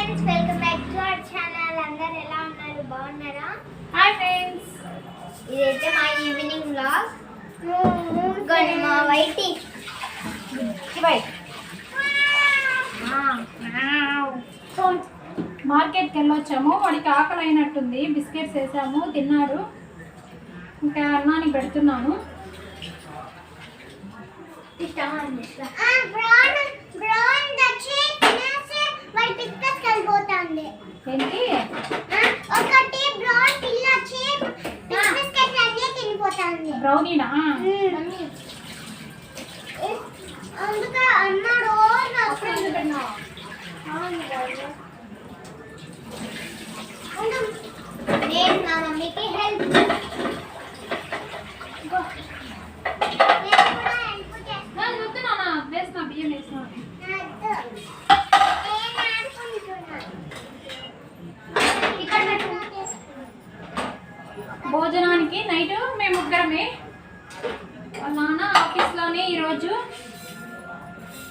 Friends, welcome back to our channel. అందరూ ఎలా ఉన్నారు? బాగున్నారా? హాయ్ ఫ్రెండ్స్, ఇదైతే మా ఈవినింగ్ వ్లాగ్. కానీ మా వైటి మార్కెట్కి వెళ్ళొచ్చాము. వాడికి ఆకలి అయినట్టుంది. బిస్కెట్స్ వేసాము, తిన్నాడు. ఇంకా అన్నానికి పెడుతున్నాను. ఏంటి బ్రౌనీనా? నేను మా మమ్మీకి హెల్ప్ వేసిన బియ్యం వేసిన భోజనానికి నైట్ మేము ముగ్గురమే. వాళ్ళ నాన్న ఆఫీస్లోనే ఈరోజు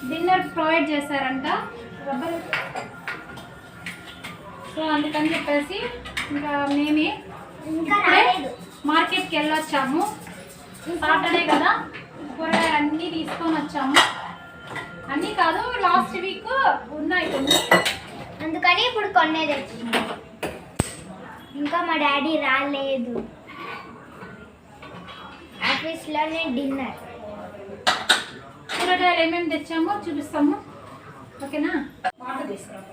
డిన్నర్ ప్రొవైడ్ చేశారంట. సో అందుకని చెప్పేసి ఇంకా మేమే మార్కెట్కి వెళ్ళొచ్చాము. సాటర్డే కదా, కూరగాయలు అన్నీ తీసుకొని వచ్చాము. అన్నీ కాదు, లాస్ట్ వీక్ ఉన్నాయి కొన్ని, అందుకని ఇప్పుడు కొన్నే తెచ్చింది. ఇంకా మా డాడీ రాలేదు. ఆఫీస్లోనే డిన్నర్. కూరగాయలు ఏమేమి తెచ్చామో చూపిస్తాము, ఓకేనా? వాటర్ తీసుకురాము.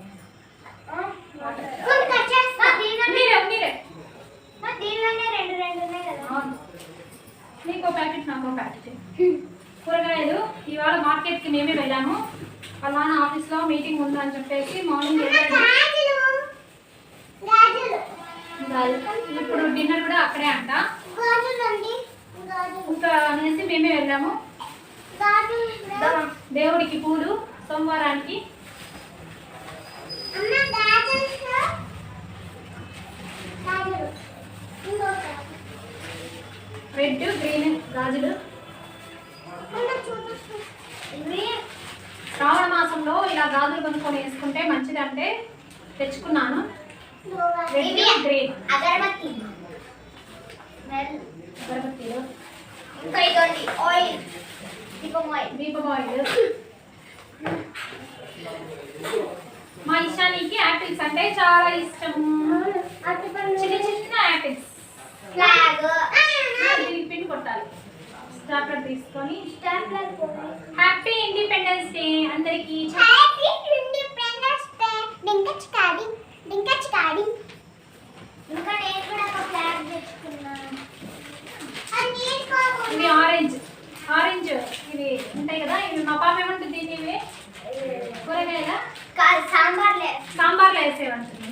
దీనిలోనే రెండు ఉన్నాయి కదా. నీకో ప్యాకెట్, నాకో ప్యాకెట్. కూరగాయలు ఇవాళ మార్కెట్కి మేమే వెళ్ళాము. వాళ్ళ నాన్న ఆఫీస్లో మీటింగ్ ఉందని చెప్పేసి మార్నింగ్ ఇప్పుడు డిన్నర్ కూడా అక్కడే అంట. ఇంకా అనేసి మేమే వెళ్ళాము. దేవుడికి పూలు సోమవారానికి. రెడ్ గ్రీన్ గాజులు. శ్రావణ మాసంలో ఇలా గాజులు కొనుక్కొని వేసుకుంటే మంచిదంటే తెచ్చుకున్నాను. రెడ్ గ్రీన్ అగరబత్తీలు. ఇంకా ఇదొండి ఆయిల్, దీపం ఆయిల్. మా ఇష్టానికి యాపిల్స్ అంటే చాలా ఇష్టం. చిన్న చిన్న యాపిల్స్. ఫ్లాగ్ దీనికి పిన్ కొట్టాలి. స్టాప్లర్ తీసుకొని హ్యాపీ ఇండిపెండెన్స్ డే అందరికి. Happy independence day. డింకచ్కాడి డింకచ్కాడి. ఇంకా నేను కూడా ఒక ఫ్లాగ్ తెచ్చుకున్నాను. ఇవి ఆరెంజ్ ఇవి ఉంటాయి కదా. ఇవి మా పాప ఏమంటుంది, ఇవి కూరగాయల సాంబార్లో వేసేవంటుంది.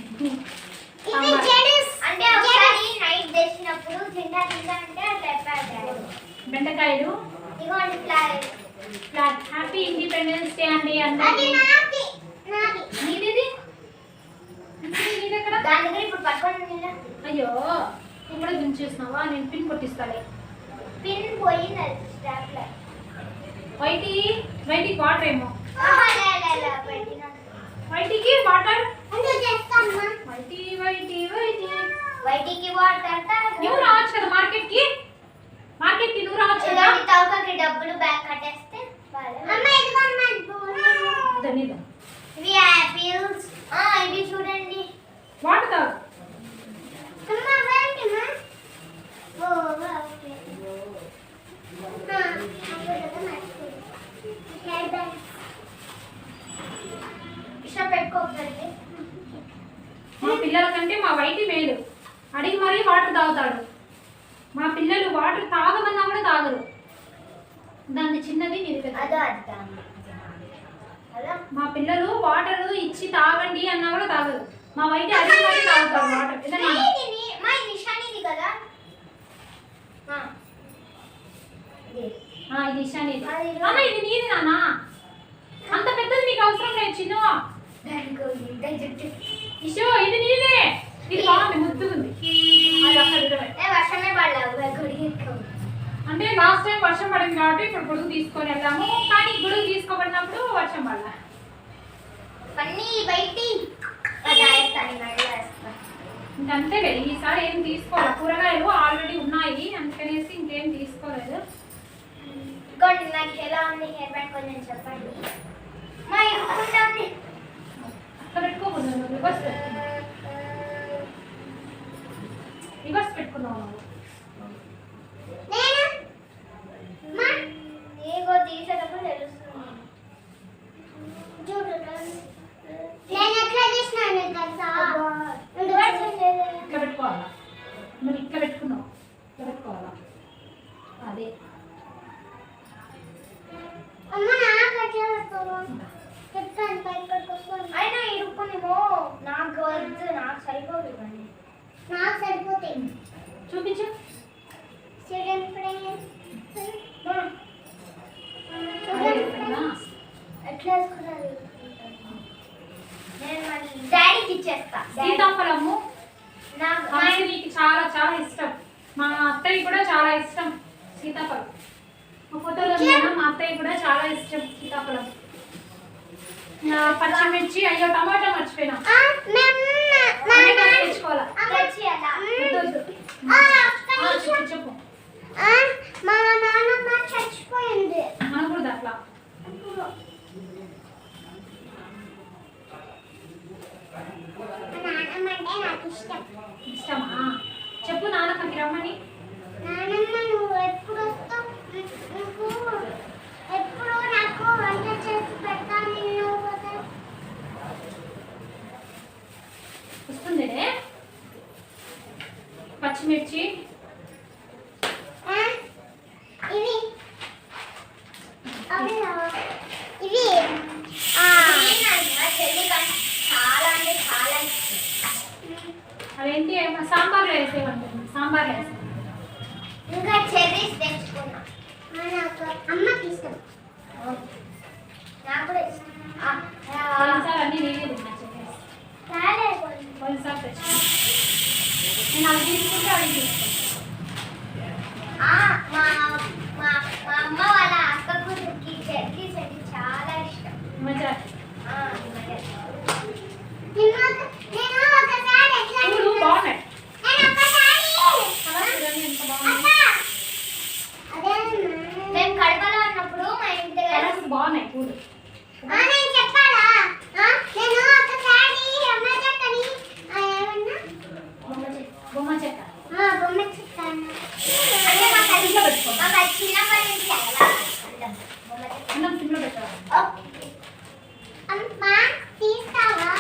అంటే ఒకసారి నైట్ తెచ్చినప్పుడు తింటా అంటే చెప్పారు. బెండకాయలు. ఇదిగోండి ఫ్లాగ్. హ్యాపీ ఇండిపెండెన్స్ డే అండి అందరికీ. నీదెక్కడ? దాని దగ్గర ఇప్పుడు పట్టుకొని. అయ్యో, ఇప్పుడు దించేసినావా? నేను పిన్ కొట్టిస్తాలే. పిన్ పోయింది స్టాప్లర్. వైటికి వాటర్ ఏమో. వైటికి వాటర్. వైటికి వాటర్. నువ్వు రావచ్చు కదా మార్కెట్కి నువ్వు రావచ్చు కదా. తౌకకి డబ్బులు బ్యాగ్ కట్టేస్తే ఇవి యాపిల్స్. ఇవి చూడండి. వాటర్ తాగు. మా పిల్లల కంటే మా వైటి మేలు. అడిగి మరీ వాటర్ తాగుతాడు. మా పిల్లలు వాటర్ తాగమన్నా కూడా తాగరు. దాన్ని చిన్నది నీది. మా పిల్లలు వాటర్ ఇచ్చి తాగండి అన్నా కూడా తాగరు. మా వైటి అడిగి మరీ తాగుతారు వాటర్. ఇది ఇషానిది. అన్న ఇది నీది నాన్న. అంత పెద్దది నీకు అవసరం లేదు చిన్న. ఇషో ఇది నీదే. ఇది బాగుంది, ముద్దుగుంది. వర్షమే పడలేదు. అంటే లాస్ట్ టైం వర్షం పడింది కాబట్టి ఇప్పుడు గొడుగు తీసుకొని వెళ్ళాము. కానీ గొడుగు తీసుకోబడినప్పుడు వర్షం పడలా. పన్నీ బయటి దాన్ని నడివేస్తా. ఇంకంతే కదా, ఈసారి ఏం తీసుకోవాలి, కూరగాయలు ఆల్రెడీ ఉన్నాయి అందుకనేసి ఇంకేం తీసుకోలేదు. ఇంకోటి నాకు ఎలా ఉంది హెయిర్ బ్యాండ్ కొంచెం చెప్పండి. మా ఇరుక్కుంటా ఉంది. అట్లా పెట్టుకోకూడదు, నువ్వు రివర్స్ పెట్టుకున్నావు నువ్వు. ఏగో తీసేటప్పుడు తెలుస్తుంది. చూడు నేను ఎట్లా చేసినాను తెలుసా? ఇట్లా పెట్టుకోవాలా, నువ్వు ఇట్లా పెట్టుకున్నావు, ఇట్లా పెట్టుకోవాలా అదే. అయినా ఇరుక్కునేమో నాకు వద్దు, నాకు సరిపోదు ఇవన్నీ. నాకు సరిపోతాయి. చూపించు. ఎట్లా వేసుకున్నారు? నేను మళ్ళీ డాడీకి ఇచ్చేస్తా. సీతాఫలము నాకు నీకు చాలా చాలా ఇష్టం, మా అత్తయ్య కూడా చాలా ఇష్టం సీతాఫలం. మా ఫోటోలో మా అత్తయ్య కూడా చాలా ఇష్టం సీతాఫలం. పచ్చిమిర్చి, అయ్యో టమాటా మర్చిపోయినా, తెచ్చుకోవాలా. చెప్పు. మా నాన్నమ్మ చచ్చిపోయింది. అనకూడదు అట్లా. నాన్నమ్మ అంటే నాకు ఇష్టం. ఇష్టమా? చెప్పు నాన్నమ్మకి రమ్మని. నాన్నమ్మ నువ్వు ఎప్పుడు వస్తావు? నువ్వు ఎప్పుడు నాకు వంట చేసి పెడతాను. నిన్ను వస్తుంది పచ్చిమిర్చి, ఇవి ఇవి చాలా అంటే చాలా అవేంటి సాంబార్లో వేసేవంటుంది, సాంబార్లో వేసే. ఇంకా చెర్రీస్ తెచ్చుకున్నా. అమ్మకి ఇష్టం, నాకు కూడా ఇష్టం. కొన్నిసార్లు అన్నీ నేనే తిన్నా చెర్రీస్, కొన్నిసార్లు తెచ్చుకున్నా. నేను అవి తీసుకుంటే అవి తీసుకుంటాను. మా అమ్మ వాళ్ళ అక్క కూతురికి చెర్రీస్ అంటే చాలా ఇష్టం. మంచిగా పూలు బాగున్నాయి, ఎంత బాగున్నాయి. మేము కడపలో ఉన్నప్పుడు మా ఇంటి దగ్గర బాగున్నాయి పూలు. నేను చెప్పాలా? నేను ఒకసారి అమ్మ చెక్కని బొమ్మ చెక్క బొమ్మ చెక్క అంటే మాకు చిన్నప్పటి నుంచి అన్నం సిమ్లో పెట్టాలి. అమ్మా తీస్తావా?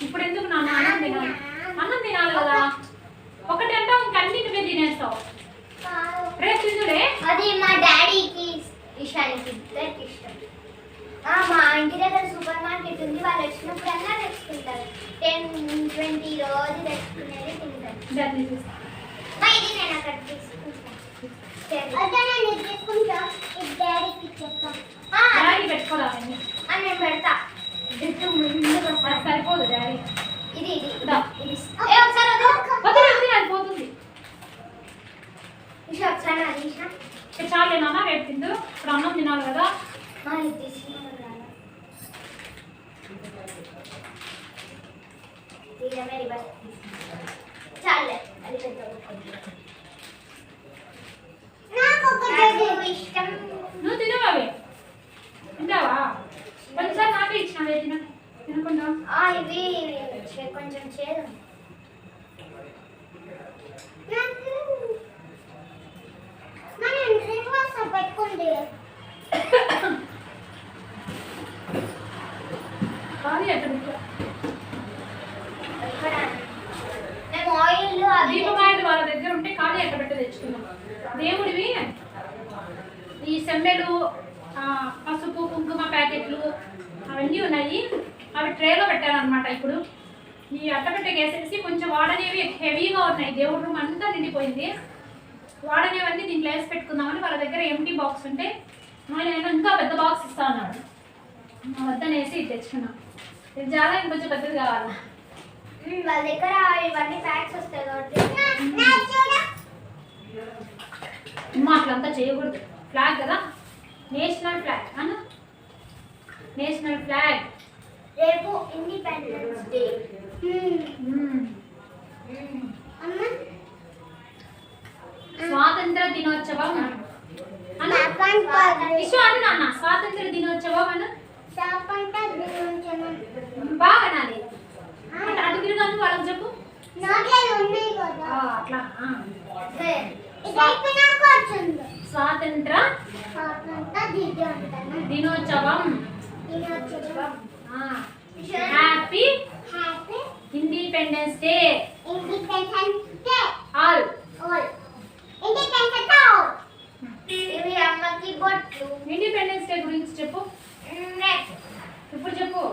ఇప్పుడు ఎందుకు నాన్న అన్నం తినాలి, అన్నం తినాలి కదా. ఒకటి అంటావు ఇంకన్నీ నువ్వే తినేస్తావు. రేపు తిందులే. అది మా డాడీకి ఇషానికి ఇద్దరికి ఇష్టం. మా ఇంటి దగ్గర సూపర్ మార్కెట్ ఉంది, వాళ్ళు వచ్చినప్పుడల్లా తెచ్చుకుంటారు. 10-20 రోజు తెచ్చుకునేది తింటారు. ఇది నేను అక్కడ తీసుకుంటాను. డాడీ పెట్టుకోవాలి, నేను పెడతా. సరిపోదు డాడీ. ఇది ఇది దా. ఇది ఒకసారి అది పోతుంది. ఒకసారి అది చాలే నాన్న, రేపు తిందు. ఇప్పుడు అన్నం తినాలి కదా. చాలే అది ఇష్టం. నువ్వు తినవావే, తింటావా? కొంచెం నాకే ఇచ్చినావే, తినకుండా. ఇవి కొంచెం చేదు. పెట్టుకుంటే కాదు ఎక్కడ మేము ఆయిల్ దీపకాయలు వాళ్ళ దగ్గర ఉంటే ఖాళీ ఎక్కడ పెట్టి తెచ్చుకున్నాం. దేవుడివి ఈ సెమ్మెలు, పసుపు కుంకుమ ప్యాకెట్లు అవన్నీ ఉన్నాయి. అవి ట్రేలో పెట్టారనమాట. ఇప్పుడు ఈ అట్టపెట్టెకి వేసేసి కొంచెం వాడనేవి హెవీగా ఉన్నాయి. దేవుడి రూమ్ అంతా నిండిపోయింది. వాడనేవన్నీ దీంట్లో వేసి పెట్టుకుందామని వాళ్ళ దగ్గర ఎంటీ బాక్స్ ఉంటే ఆయన ఇంకా పెద్ద బాక్స్ ఇస్తా అన్నాడు. మా వద్దనేసి ఇది తెచ్చుకున్నాం. ఇది చాలా ఇంకొంచెం పెద్దది కావాలి. వాళ్ళ దగ్గర ఇవన్నీ ప్యాక్స్ వస్తాయి కాబట్టి అట్లంతా చేయకూడదు. ఫ్లాగ్ కదా, నేషనల్ ఫ్లాగ్ అన్న, నేషనల్ ఫ్లాగ్. రేపు independence day. Independence day independence day all all independence day ఇవి అమ్మకి బొట్లు ఇండిపెండెన్స్ డే గురించి చెప్పు నెక్స్ట్ ఇప్పుడు చెప్పు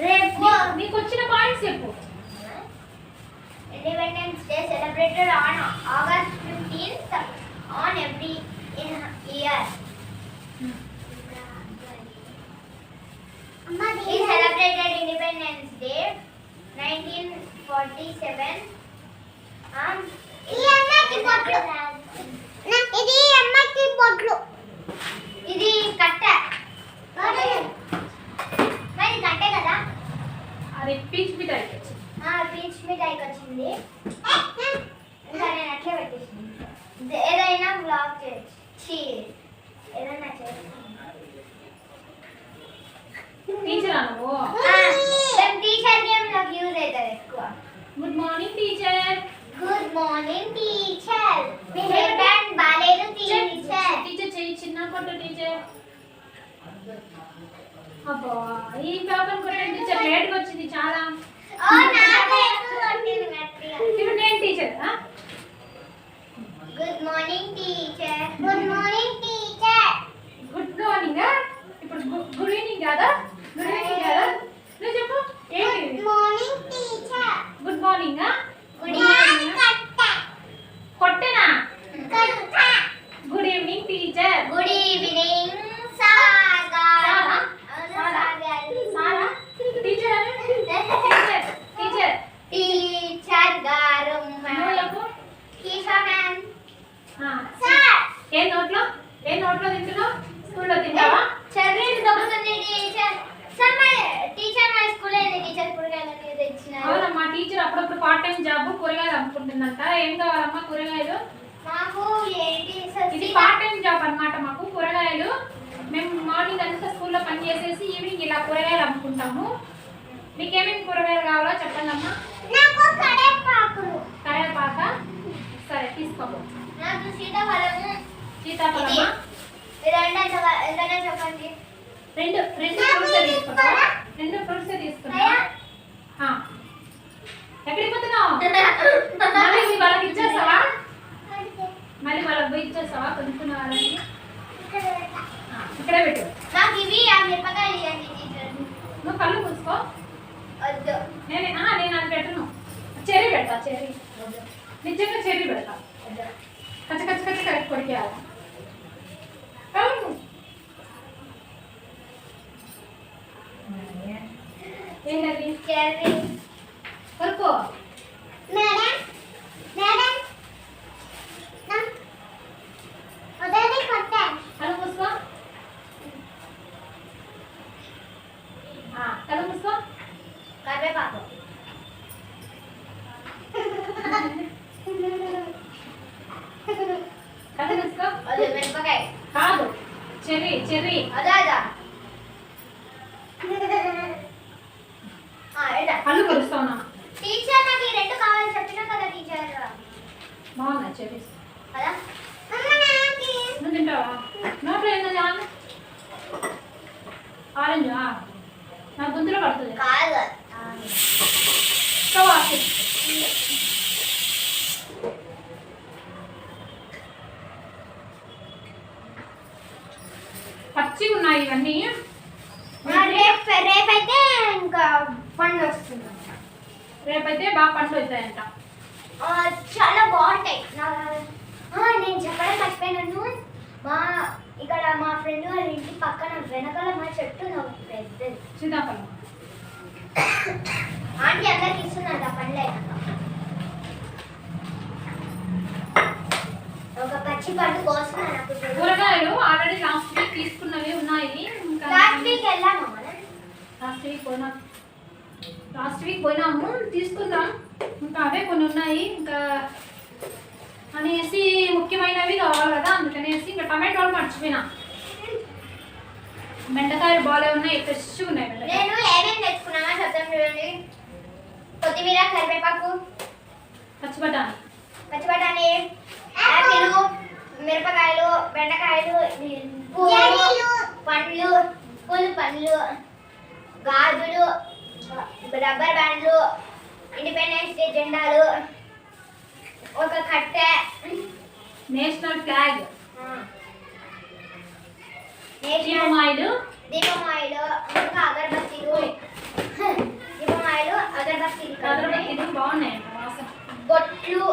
రేపు నీకు వచ్చిన పాయింట్స్ చెప్పు Independence Day celebrated on August 15th on every year. He celebrated Independence Day 1947. ఇది కట్ట మరి కట్టే కదా అది పీచ్ మిఠాయి పీచ్ మిఠాయికి వచ్చింది ఇంకా నేను అట్లే పెట్టేసింది ఏదైనా బ్లాగ్ చేయొచ్చు ఏదైనా చేయొచ్చు టీచర్ నువ్వు టీచర్ గేమ్ నాకు యూజ్ అవుతుంది ఎక్కువ good morning teacher good morning teacher మీ హెయిర్ బ్యాండ్ బాలేదు టీచర్ టీచర్ చెయ్యి చిన్న కొట్టు టీచర్ అబ్బా ఈ పేపర్ కొట్టండి టీచర్ లేట్గా వచ్చింది చాలా ఇప్పుడు నేను teacher good morning teacher good morning teacher good morning ఇప్పుడు గుడ్ ఈవినింగ్ కదా గుడ్ ఈవినింగ్ కదా నువ్వు చెప్పు good morning teacher good morning good evening కొట్టేనా good evening teacher good evening Sagar సారా టీచర్ టీచర్ టీచర్ టీచర్ గారు నువ్వు చెప్పు టీచర్ మ్యామ్ సార్ ఏ నోట్లో తింటున్నావు స్కూల్లో తింటావా చదివేది దొరుకుతుంది టీచర్ సార్ మా టీచర్ మా స్కూల్ ఏంది టీచర్ కూరగాయలు తెచ్చినారు అవునమ్మా టీచర్ అప్పుడప్పుడు పార్ట్ టైం జాబ్ కూరగాయలు అమ్ముకుంటుందంట ఏం కావాలమ్మా కూరగాయలు మాకు ఏంటి సార్ ఇది పార్ట్ టైం జాబ్ అన్నమాట మాకు కూరగాయలు మేము మార్నింగ్ అంతా స్కూల్లో పని చేసేసి ఈవినింగ్ ఇలా కూరగాయలు అమ్ముకుంటాము మీకు ఏమేమి కూరగాయలు కావాలో చెప్పండి అమ్మా నాకు కరివేపాకులు కరివేపాక సరే తీసుకోము నాకు సీతాఫలము సీతాఫలమా ఎంతనే చెప్పండి రెండు ఫ్రూట్స్ తీసుకున్నావా రెండు ఫ్రూట్స్ తీసుకున్నావా ఎక్కడికి పోతున్నావు మళ్ళీ వాళ్ళకి ఇచ్చేస్తావా మళ్ళీ వాళ్ళకి పోయి ఇచ్చేస్తావా కొనుక్కున్న వాళ్ళకి ఇక్కడే పెట్టు నాకు ఇవి ఆ మిరపకాయలు ఇవ్వండి టీచర్ నువ్వు కళ్ళు మూసుకో వద్దు నేను అది పెట్టను చెర్రీ పెడతా చెర్రీ నిజంగా చెర్రీ పెడతా కచ్చ కచ్చ కచ్చ కరెక్ట్ కొడికేయాలి ఏంటది చెర్రీ కొరుకో మేడం మేడం అదే కొట్టా కళ్ళు మూసుకో కళ్ళు మూసుకో కరివేపాకు కళ్ళు మూసుకో అదే మిరపకాయ కాదు చెర్రీ చెర్రీ అదా అదా కళ్ళు కొలుస్తావునా టీచర్ నాకు ఈ రెండు కావాలి చెప్పినా కదా టీచర్ బాగున్నా చెర్రీస్ కదా నువ్వు తింటావా నోట్లో ఏంటది ఆరెంజ్ నా గొంతులో పడుతుంది కాదు స్టవ్ ఆఫ్ పచ్చిగా ఉన్నాయి ఇవన్నీ రేపైతే ఇంకా పండ్లు వస్తుంది రేపైతే బాగా పండ్లు అవుతాయంట చాలా బాగుంటాయి నేను చెప్పడం మర్చిపోయినాను ఇక్కడ మా ఫ్రెండ్ వాళ్ళ ఇంటి పక్కన వెనకాల మా చెట్టు నాకు పెద్దది సీతాఫలం ఆంటీ అందరికి ఇస్తున్నారు ఆ పండ్లు అయినాక ఒక పచ్చి పండు కోస్తున్నాను అప్పుడు కూరగాయలు ఆల్రెడీ లాస్ట్ వీక్ తీసుకున్నవి ఉన్నాయి ఇంకా లాస్ట్ వీక్ వెళ్ళాము మనం లాస్ట్ వీక్ పోయినాము తీసుకుందాం ఇంకా అవే కొన్ని ఉన్నాయి ఇంకా అనేసి ముఖ్యమైనవి కావాలి కదా అందుకనేసి ఇంకా టమాటోలు మర్చిపోయినా బెండకాయలు బాగా ఉన్నాయి ఫ్రెష్గా ఉన్నాయి నేను ఏమేమి తెచ్చుకున్నామో చెప్తాను చూడండి కొత్తిమీర కరివేపాకు పచ్చిబటాని యాపిల్ మిరపకాయలు బెండకాయలు పూలు పండ్లు గాజులు, రబ్బర్ బ్యాండ్లు, ఇండిపెండెన్స్ డే జెండాలు, ఒక కట్టె, నేషనల్ ఫ్లాగ్, దీపమాయిలు, ఇంకా అగరబత్తీలు, అగరబత్తీలు బాగున్నాయి వాసన. బొట్లు,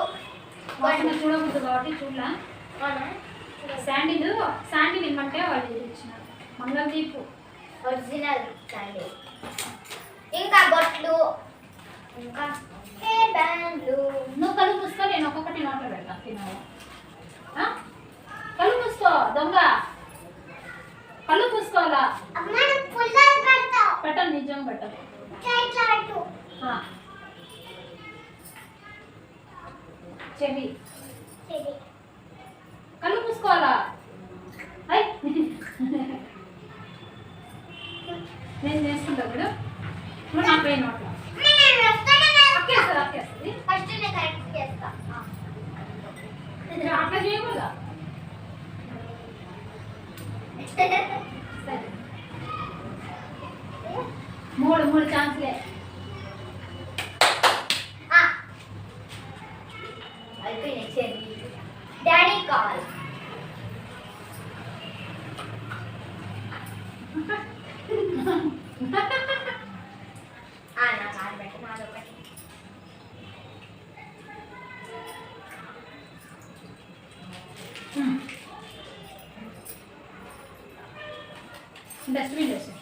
వాసన చూడకూడదు కాబట్టి చూడలా. శాండిల్ ఇమ్మంటే వాళ్ళు ఇచ్చినారు. మంగళదీపు ఒరిజినల్ శాండిల్, ఇంకా బొట్లు, ఇంకా హెయిర్ బ్యాండ్లు. నువ్వు కళ్ళు మూసుకో, నేను ఒక్కొక్కటి నోట్లో పెడతాను తినాలి. కళ్ళు మూసుకో దొంగ, కళ్ళు పూసుకోవాలా. పెట్టను, నిజం పెట్టను. చెవి, కళ్ళు పూసుకోవాలా. నేను చేసుకుంటా కూడా. ఇప్పుడు నా పైన నోట్లో అక్కేస్తుంది. ఫస్ట్ నేను కరెక్ట్ చేస్తా. అట్లా చేయకూడదా. సరే, మూడు ఛాన్స్లే. Daddy call. నా కాల్ పెట్టి నాదొకటి. డస్ట్బిన్ వేసి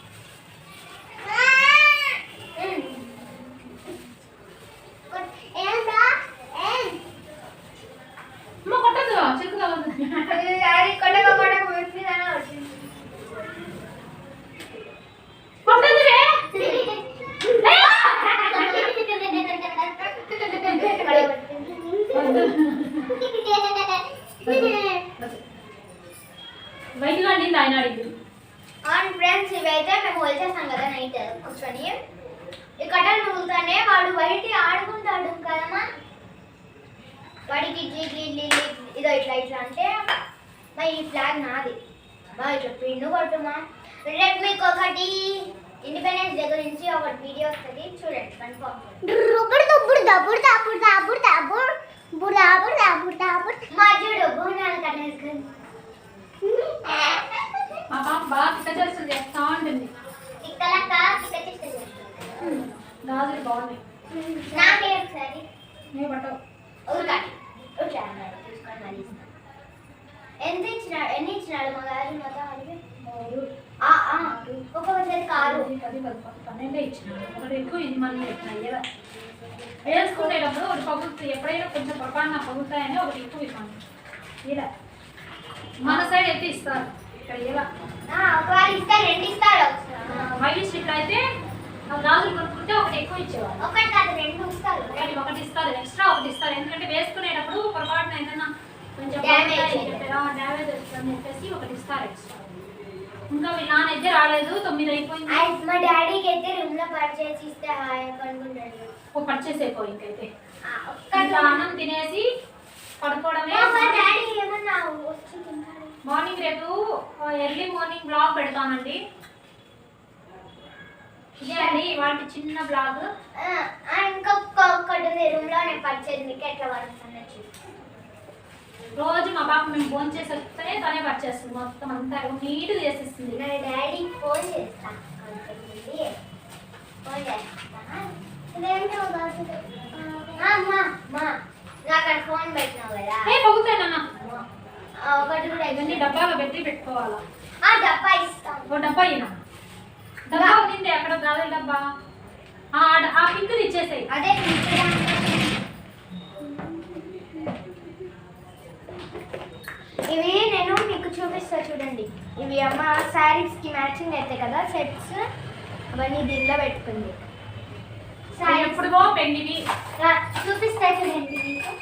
కొట్టదు, చెక్కు తగ్గుతుంది. బయటగా అండి ఆయన అడిగి. ఫ్రెండ్స్, ఇవైతే మేము వచ్చేసాం కదా నైట్ కూర్చొని. ఈ కట్టలు మురుగుతానే వాడు బయట ఆడుకుంటాడు కదమ్మా. వాడికి ఇదో ఇట్లా ఇట్లా అంటే మా ఈ ఫ్లాగ్ నాది బా ఇట్లా పిన్ను కొట్టుమా. రేపు మీకు ఒకటి ఇండిపెండెన్స్ డే గురించి ఒకటి వీడియో వస్తుంది, చూడండి కన్ఫర్మ్. మా చూడు బోనాలు కట్టేసుకుని మా పాప బాగా కిటచేస్తుంది, చేస్తా ఉంటుంది. గాజులు బాగున్నాయి. నాకే ఒకసారి నువ్వు పట్టవు. ఎన్ని ఇచ్చినాడు మా గారు మొత్తం ఒక్కొక్కసారి కారు 12 ఇచ్చినాడు. ఒకటి ఎక్కువ, ఇది మళ్ళీ ఇట్లా వేసుకునేటప్పుడు ఒకటి పగులుతుంది. ఎప్పుడైనా కొంచెం పొరపాటున పగులుతాయని ఒకటి ఎక్కువ ఇవ్వండి. ఇలా మన సైడ్ అయితే ఇస్తారు, ఇక్కడ ఇలా ఒకవేళ ఇస్తే 2 ఇస్తారు. వైట్ స్ట్రిప్ అయితే గాజులు కొనుక్కుంటే ఒకటి ఎక్కువ ఇచ్చేవాళ్ళు. ఒకటి కాదు 2 ఇస్తారు. ఒకటి ఇస్తారు, ఎక్స్ట్రా ఒకటి ఇస్తారు. ఎందుకంటే వేసుకునేటప్పుడు పొరపాటున ఏదైనా కొంచెం డ్యామేజ్ వస్తుందని చెప్పేసి ఒకటి ఇస్తారు ఎక్స్ట్రా. ఇంకా మీ నాన్న అయితే రాలేదు, 9 అయిపోయింది. మా డాడీకి అయితే రూమ్ లో పర్చేస్ ఇస్తే అనుకుంటాడు. పర్చేస్ అయిపోయింది. అయితే అన్నం తినేసి పడుకోవడమే. మార్నింగ్ రేపు ఎర్లీ మార్నింగ్ బ్లాగ్ పెడతానండి. ఇదే అండి వాటి చిన్న బ్లాగ్. ఇంకొకటి ఉంది రూమ్ లో నేను పర్చేస్ మీకు ఎట్లా పడుతుంది. రోజు మా పాప మేము ఫోన్ చేసి వస్తేనే తనే పర్చేస్తుంది, మొత్తం అంతా నీట్గా చేసేస్తుంది. నా డాడీకి ఫోన్ చేస్తా. నాకు ఫోన్ పెట్టినావు కదా. పగుతానన్నా ఒకటి కూడా ఇవన్నీ డబ్బాలో పెట్టుకోవాలా. డబ్బా ఇస్తాం. ఓ డబ్బా అయినా డబ్బా ఉంది అక్కడ గాజుల డబ్బా. ఆ పింక్ ఇచ్చేసాయి. అదే ఇవి నేను మీకు చూపిస్తా చూడండి. ఇవి అమ్మ శారీస్ కి మ్యాచింగ్ అయితే కదా సెట్స్, అవన్నీ దీనిలో పెట్టుకుంది. ఎప్పుడుగో పెళ్లివి చూపిస్తా చూడండి మీకు.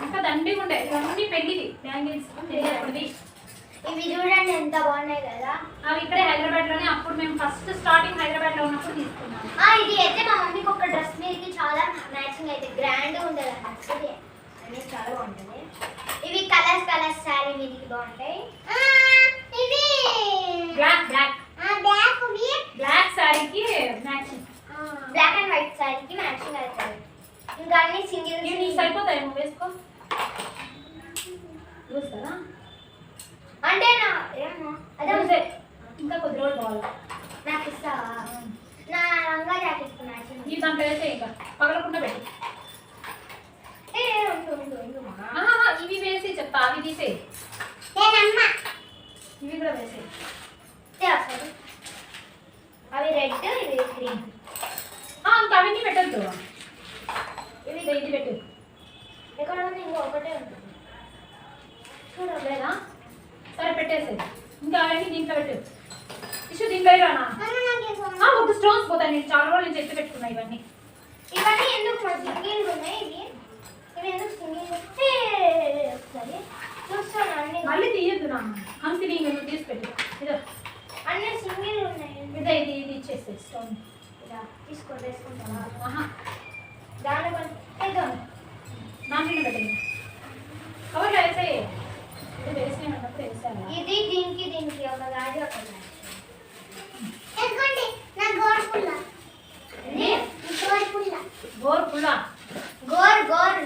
ఇంకా దండిగా ఉండే ఇవన్నీ పెళ్లివి బ్యాంగిల్స్. ఇవి చూడండి ఎంత బాగున్నాయి కదా. అవి ఇక్కడే హైదరాబాద్ లోనే, అప్పుడు మేము ఫస్ట్ స్టార్టింగ్ హైదరాబాద్ లో ఉన్నప్పుడు తీసుకున్నాం. ఇది అయితే మా మమ్మీకి ఒక డ్రెస్ మీదకి చాలా మ్యాచింగ్ అయితే గ్రాండ్ ఉంటుంది యాక్చువల్లీ, అనేది చాలా బాగుంటుంది. ఇవి కలర్స్ శారీ మీదకి బాగుంటాయి. ఇవి బ్లాక్ బ్లాక్ కావాలి. నాకు ఇస్తావా? నా రంగా జాకెట్ మ్యాచింగ్. ఈ దాంట్లో వేసే ఇంకా పగలకుండా పెట్టు. ఇవి వేసి చెప్తా, అవి తీసే, ఇవి కూడా వేసే. అవి రెడ్, ఇవి గ్రీన్. అంత అవన్నీ పెట్టద్దు, ఇవి ఇది పెట్టు. ఎక్కడ ఉంది? ఇంకో ఒకటే ఉంటుంది చూడలేదా? సరే పెట్టేసి ఇంకా అవన్నీ దీంట్లో పెట్టు. ఇష్యూ దీంట్లో రానా? ఒక స్టోన్స్ పోతాయి. నేను చాలా రోజులు నుంచి ఎత్తి పెట్టుకున్నా ఇవన్నీ. ఇవన్నీ ఎందుకు సింగిల్ ఉన్నాయి? ఇవి ఎందుకు సింగిల్? ఒకసారి చూస్తాను. అన్ని మళ్ళీ తీయద్దు నా హంసి నువ్వు తీసి పెట్టు. ఇదో అన్ని సింగిల్ ఉన్నాయి. ఇదే ఇది ఇది ఇచ్చేసి స్టోన్ ఇలా తీసుకొని వేసుకుంటావా? ఆహా, దాని ఏదో దాంట్లో పెట్టండి. కవర్లో వేసాయి. ఇది వేసినప్పుడు వేసాను. ఇది దీనికి ఒక గాజు ఒక గాజు. గోర్ పుల్ల గోర్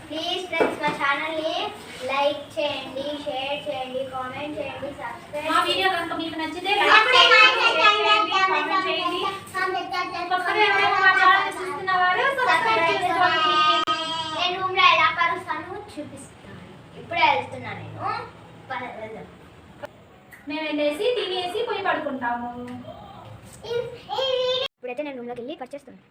ప్లీజ్ ఫ్రెండ్స్, మా ఛానల్ని లైక్ చేయండి, షేర్ చేయండి, కామెంట్ చేయండి, సబ్స్క్రైబ్. మా వీడియో కనుక మీకు నచ్చితే లైక్ చేయండి, కామెంట్ చేయండి. కొత్తగా ఎవరైనా మా ఛానల్ చూస్తున్న వారు సబ్స్క్రైబ్ చేసుకోండి. నేను రూమ్లో ఎలా పరుస్తాను చూపిస్తాను. ఇప్పుడే వెళ్తున్నా నేను. వెళ్దాం. మేము వెళ్ళేసి తినేసి పోయి పడుకుంటాము. ఇప్పుడైతే నేను రూమ్లోకి వెళ్ళి కట్ చేస్తాను.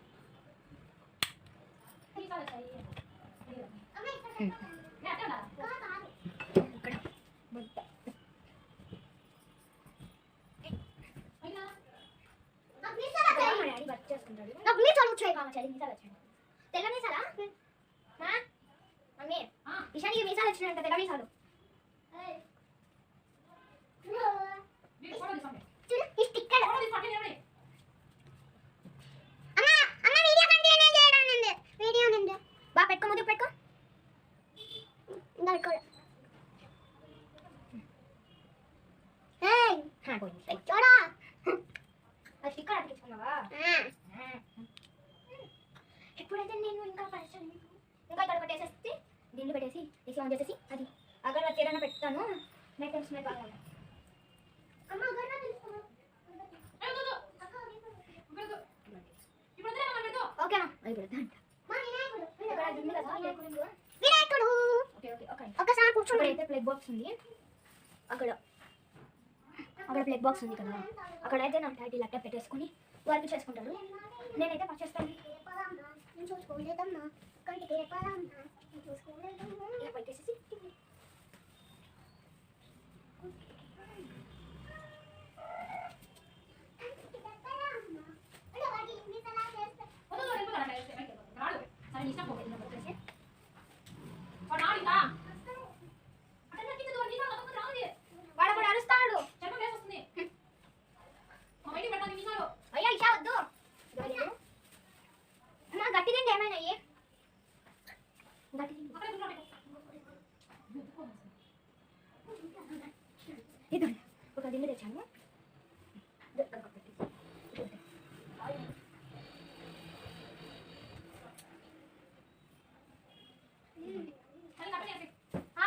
తెల్ల మీసాలా మమ్మీ? ఇషానికి మీసాలు వచ్చినాయంట, తెల్ల మీసాలు. బాగా పెట్టుకో, ముందుకు పెట్టుకో. స్టిక్కర్ అతికించుకున్నావా? ఎప్పుడైతే నేను ఇంకా పరిచయం ఇంకా ఇక్కడ పెట్టేసేసి దీన్ని పెట్టేసి ఏసీ ఆన్ చేసేసి అది అగరబత్తి ఏదైనా పెడతాను. నెట్ వస్తున్నాయి బాగా. ఓకేనా? వినాయకుడు ఒకసారి కూర్చోండి. అయితే ప్లగ్ బాక్స్ ఉంది అక్కడ ప్లగ్ బాక్స్ ఉంది కదా, అక్కడైతే నా డాడీ ల్యాప్టాప్ పెట్టేసుకుని వర్క్ చేసుకుంటాడు. నేనైతే పని చేస్తాను. ఇలా పెట్టేసేసి వాడు అరుస్తాడు. అయ్యా ఇషా వద్దు. నా గట్టి తిండి ఏమైనా ఒక దిండు తెచ్చాను.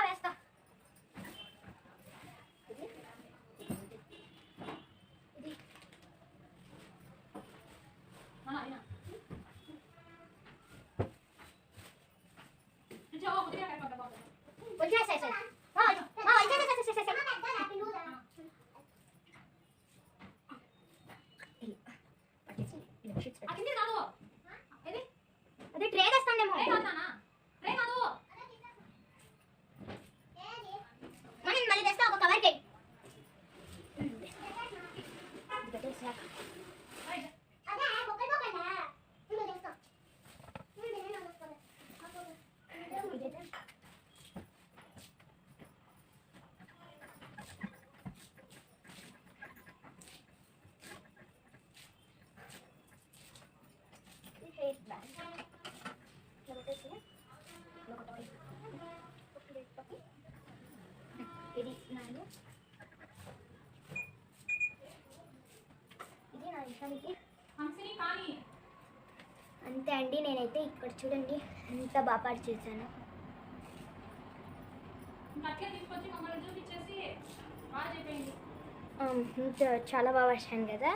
వేస్తా. అదే ట్రే తెస్తానేమో. మళ్ళీ తెస్తా ఒక కవర్కి. ఇది నా ఇష్టానికి అంతే అండి. నేనైతే ఇక్కడ చూడండి ఎంత బాగా చేశాను. చాలా బాగా వచ్చాను కదా.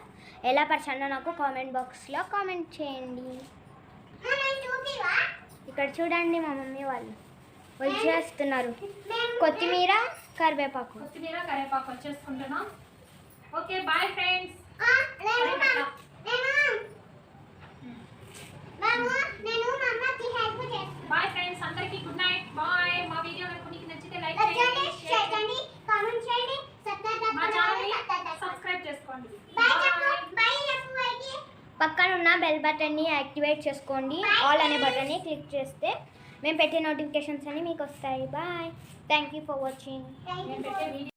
ఎలా పరిచానో నాకు కామెంట్ బాక్స్లో కామెంట్ చేయండి. ఇక్కడ చూడండి మా మమ్మీ వాళ్ళు వచ్చేస్తున్నారు. కొత్తిమీర కరివేపాకు వచ్చేసుకుంటున్నాం. Okay bye friends. Bye friends, అందరికీ గుడ్ నైట్. బాయ్. మా వీడియో కనుక మీకు నచ్చితే లైక్ చేయండి, షేర్ చేయండి, కామెంట్ చేయండి, మా ఛానల్ని సబ్స్క్రైబ్ చేసుకోండి. పక్కన ఉన్న బెల్ బటన్ని యాక్టివేట్ చేసుకోండి. ఆల్ అనే బటన్ని క్లిక్ చేస్తే మేము పెట్టే నోటిఫికేషన్స్ అన్ని మీకు వస్తాయి. Bye. Thank you for watching. నేను పెట్టే వీడియో